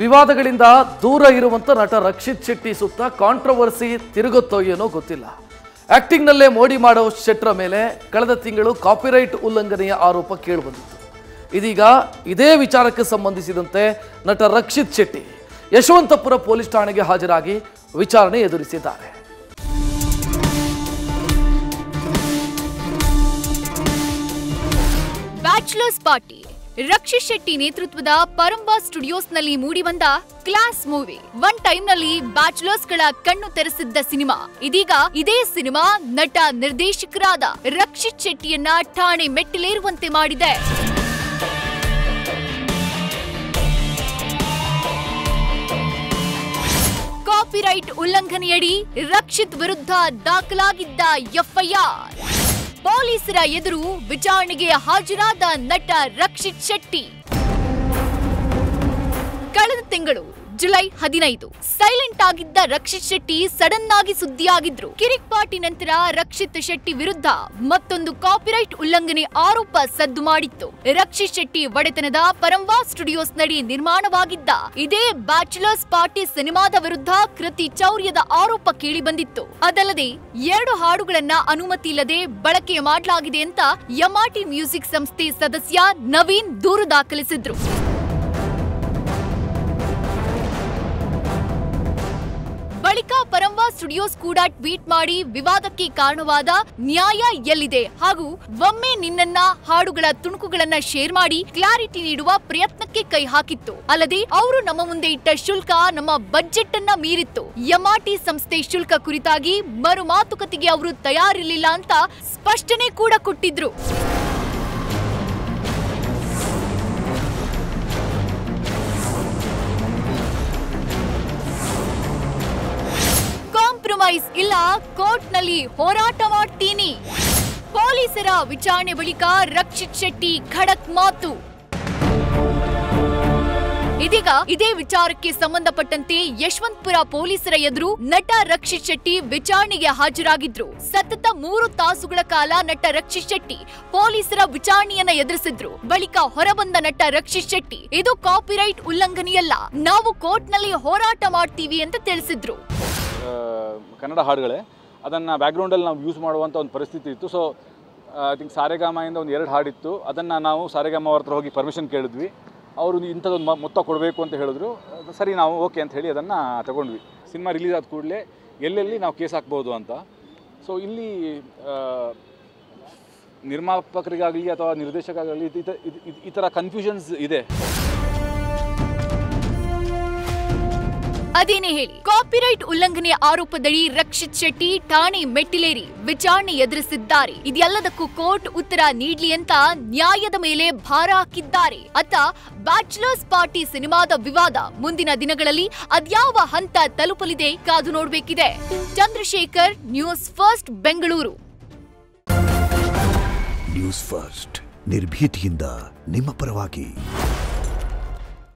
ವಿವಾದಗಳಿಂದ ದೂರ ಇರುವಂತ ನಟ ರಕ್ಷಿತ್ ಶೆಟ್ಟಿ ಸುತ್ತ ಕಾಂಟ್ರವರ್ಸಿ ತಿರುಗುತ್ತೋ ಏನೋ ಗೊತ್ತಿಲ್ಲ. ಆಕ್ಟಿಂಗ್ನಲ್ಲೇ ಮೋಡಿ ಮಾಡೋ ಶೆಟ್ಟರ ಮೇಲೆ ಕಳೆದ ತಿಂಗಳು ಕಾಪಿರೈಟ್ ಉಲ್ಲಂಘನೆಯ ಆರೋಪ ಕೇಳಿಬಂದಿತ್ತು. ಇದೀಗ ಇದೇ ವಿಚಾರಕ್ಕೆ ಸಂಬಂಧಿಸಿದಂತೆ ನಟ ರಕ್ಷಿತ್ ಶೆಟ್ಟಿ ಯಶವಂತಪುರ ಪೊಲೀಸ್ ಠಾಣೆಗೆ ಹಾಜರಾಗಿ ವಿಚಾರಣೆ ಎದುರಿಸಿದ್ದಾರೆ. ಬ್ಯಾಚುಲರ್ಸ್ ಪಾರ್ಟಿ ರಕ್ಷಿತ್ ಶೆಟ್ಟಿ ನೇತೃತ್ವದ ಪರಂಬಾ ಸ್ಟುಡಿಯೋಸ್ನಲ್ಲಿ ಮೂಡಿಬಂದ ಕ್ಲಾಸ್ ಮೂವಿ ಒನ್ ಟೈಮ್ನಲ್ಲಿ ಬ್ಯಾಚುಲರ್ಸ್ ಗಳ ಕಣ್ಣು ತೆರೆಸಿದ್ದ ಸಿನಿಮಾ. ಇದೀಗ ಇದೇ ಸಿನಿಮಾ ನಟ ನಿರ್ದೇಶಕರಾದ ರಕ್ಷಿತ್ ಶೆಟ್ಟಿಯನ್ನ ಠಾಣೆ ಮೆಟ್ಟಿಲೇರುವಂತೆ ಮಾಡಿದೆ. ಕಾಪಿರೈಟ್ ಉಲ್ಲಂಘನೆಯಡಿ ರಕ್ಷಿತ್ ವಿರುದ್ಧ ದಾಖಲಾಗಿದ್ದ ಎಫ್ಐಆರ್. ಪೊಲೀಸರ ಎದುರು ವಿಚಾರಣೆಗೆ ಹಾಜರಾದ ನಟ ರಕ್ಷಿತ್ ಶೆಟ್ಟಿ. ಕಳೆದ ತಿಂಗಳು ಜುಲೈ 15 ಸೈಲೆಂಟ್ ಆಗಿದ್ದ ರಕ್ಷಿತ್ ಶೆಟ್ಟಿ ಸಡನ್ ಆಗಿ ಸುದ್ದಿಯಾಗಿದ್ರು. ಕಿರಿಕ್ ಪಾರ್ಟಿ ನಂತರ ರಕ್ಷಿತ್ ಶೆಟ್ಟಿ ವಿರುದ್ಧ ಮತ್ತೊಂದು ಕಾಪಿರೈಟ್ ಉಲ್ಲಂಘನೆ ಆರೋಪ ಸದ್ದು ಮಾಡಿತ್ತು. ರಕ್ಷಿತ್ ಶೆಟ್ಟಿ ಒಡೆತನದ ಪರಂಬಾ ಸ್ಟುಡಿಯೋಸ್ ನಡಿ ನಿರ್ಮಾಣವಾಗಿದ್ದ ಇದೇ ಬ್ಯಾಚುಲರ್ಸ್ ಪಾರ್ಟಿ ಸಿನಿಮಾದ ವಿರುದ್ಧ ಕೃತಿ ಚೌರ್ಯದ ಆರೋಪ ಕೇಳಿ ಬಂದಿತ್ತು. ಅದಲ್ಲದೆ 2 ಹಾಡುಗಳನ್ನ ಅನುಮತಿ ಇಲ್ಲದೆ ಬಳಕೆ ಮಾಡಲಾಗಿದೆ ಅಂತ ಯಮಾಟಿ ಮ್ಯೂಸಿಕ್ ಸಂಸ್ಥೆ ಸದಸ್ಯ ನವೀನ್ ದೂರು ದಾಖಲಿಸಿದ್ರು. ಬಳಿಕ ಪರಂಬಾ ಸ್ಟುಡಿಯೋಸ್ ಕೂಡ ಟ್ವೀಟ್ ಮಾಡಿ ವಿವಾದಕ್ಕೆ ಕಾರಣವಾದ ನ್ಯಾಯ ಎಲ್ಲಿದೆ ಹಾಗೂ ಒಮ್ಮೆ ನಿನ್ನನ್ನ ಹಾಡುಗಳ ತುಣುಕುಗಳನ್ನ ಶೇರ್ ಮಾಡಿ ಕ್ಲಾರಿಟಿ ನೀಡುವ ಪ್ರಯತ್ನಕ್ಕೆ ಕೈ ಹಾಕಿತ್ತು. ಅಲ್ಲದೆ ಅವರು ನಮ್ಮ ಮುಂದೆ ಇಟ್ಟ ಶುಲ್ಕ ನಮ್ಮ ಬಜೆಟ್ ಅನ್ನ ಮೀರಿತ್ತು. ಯಮಾಟಿ ಸಂಸ್ಥೆ ಶುಲ್ಕ ಕುರಿತಾಗಿ ಮರು ಮಾತುಕತೆಗೆ ಅವರು ತಯಾರಿರಲಿಲ್ಲ ಅಂತ ಸ್ಪಷ್ಟನೆ ಕೂಡ ಕೊಟ್ಟಿದ್ರು. ಕಾಂಪ್ರಮೈಸ್ ಇಲ್ಲ, ಕೋರ್ಟ್ನಲ್ಲಿ ಹೋರಾಟ ಮಾಡ್ತೀನಿ. ಪೊಲೀಸರ ವಿಚಾರಣೆ ಬಳಿಕ ರಕ್ಷಿತ್ ಶೆಟ್ಟಿ ಖಡಕ್ ಮಾತು. ಇದೀಗ ಇದೇ ವಿಚಾರಕ್ಕೆ ಸಂಬಂಧಪಟ್ಟಂತೆ ಯಶವಂತಪುರ ಪೊಲೀಸರ ಎದುರು ನಟ ರಕ್ಷಿತ್ ಶೆಟ್ಟಿ ವಿಚಾರಣೆಗೆ ಹಾಜರಾಗಿದ್ರು. ಸತತ 3 ತಾಸುಗಳ ಕಾಲ ನಟ ರಕ್ಷಿತ್ ಶೆಟ್ಟಿ ಪೊಲೀಸರ ವಿಚಾರಣೆಯನ್ನ ಎದುರಿಸಿದ್ರು. ಬಳಿಕ ಹೊರಬಂದ ನಟ ರಕ್ಷಿತ್ ಶೆಟ್ಟಿ ಇದು ಕಾಪಿರೈಟ್ ಉಲ್ಲಂಘನೆಯಲ್ಲ, ನಾವು ಕೋರ್ಟ್ನಲ್ಲಿ ಹೋರಾಟ ಮಾಡ್ತೀವಿ ಅಂತ ತಿಳಿಸಿದ್ರು. ಕನ್ನಡ ಹಾಡುಗಳೇ ಅದನ್ನು ಬ್ಯಾಕ್ಗ್ರೌಂಡಲ್ಲಿ ನಾವು ಯೂಸ್ ಮಾಡುವಂಥ ಒಂದು ಪರಿಸ್ಥಿತಿ ಇತ್ತು. ಸೊ ಐ ಥಿಂಕ್ ಸಾರೆಗಾಮದಿಂದ ಒಂದು 2 ಹಾಡಿತ್ತು. ಅದನ್ನು ನಾವು ಸಾರೆಗಾಮ ಅವ್ರ ಹತ್ರ ಹೋಗಿ ಪರ್ಮಿಷನ್ ಕೇಳಿದ್ವಿ. ಅವರು ಇಂಥದ್ದೊಂದು ಮೊತ್ತ ಕೊಡಬೇಕು ಅಂತ ಹೇಳಿದ್ರು. ಸರಿ, ನಾವು ಓಕೆ ಅಂತ ಹೇಳಿ ಅದನ್ನು ತಗೊಂಡ್ವಿ. ಸಿನಿಮಾ ರಿಲೀಸ್ ಆದ ಕೂಡಲೇ ಎಲ್ಲೆಲ್ಲಿ ನಾವು ಕೇಸ್ ಹಾಕ್ಬೋದು ಅಂತ. ಸೊ ಇಲ್ಲಿ ನಿರ್ಮಾಪಕರಿಗಾಗಲಿ ಅಥವಾ ನಿರ್ದೇಶಕರಾಗಲಿ ಈ ಥರ ಕನ್ಫ್ಯೂಷನ್ಸ್ ಇದೆ. ಅದೇನೇ ಹೇಳಿ, ಕಾಪಿರೈಟ್ ಉಲ್ಲಂಘನೆ ಆರೋಪದಡಿ ರಕ್ಷಿತ್ ಶೆಟ್ಟಿ ಠಾಣೆ ಮೆಟ್ಟಿಲೇರಿ ವಿಚಾರಣೆ ಎದುರಿಸಿದ್ದಾರೆ. ಇದೆಲ್ಲದಕ್ಕೂ ಕೋರ್ಟ್ ಉತ್ತರ ನೀಡ್ಲಿ ಅಂತ ನ್ಯಾಯದ ಮೇಲೆ ಭಾರ ಹಾಕಿದ್ದಾರೆ. ಅತ್ತ ಬ್ಯಾಚುಲರ್ಸ್ ಪಾರ್ಟಿ ಸಿನಿಮಾದ ವಿವಾದ ಮುಂದಿನ ದಿನಗಳಲ್ಲಿ ಅದ್ಯಾವ ಹಂತ ತಲುಪಲಿದೆ ಕಾದು ನೋಡಬೇಕಿದೆ. Chandrashekar, news first, Bengaluru. News first ನಿರ್ಭೀತಿಯಿಂದ ನಿಮ್ಮ ಪರವಾಗಿ.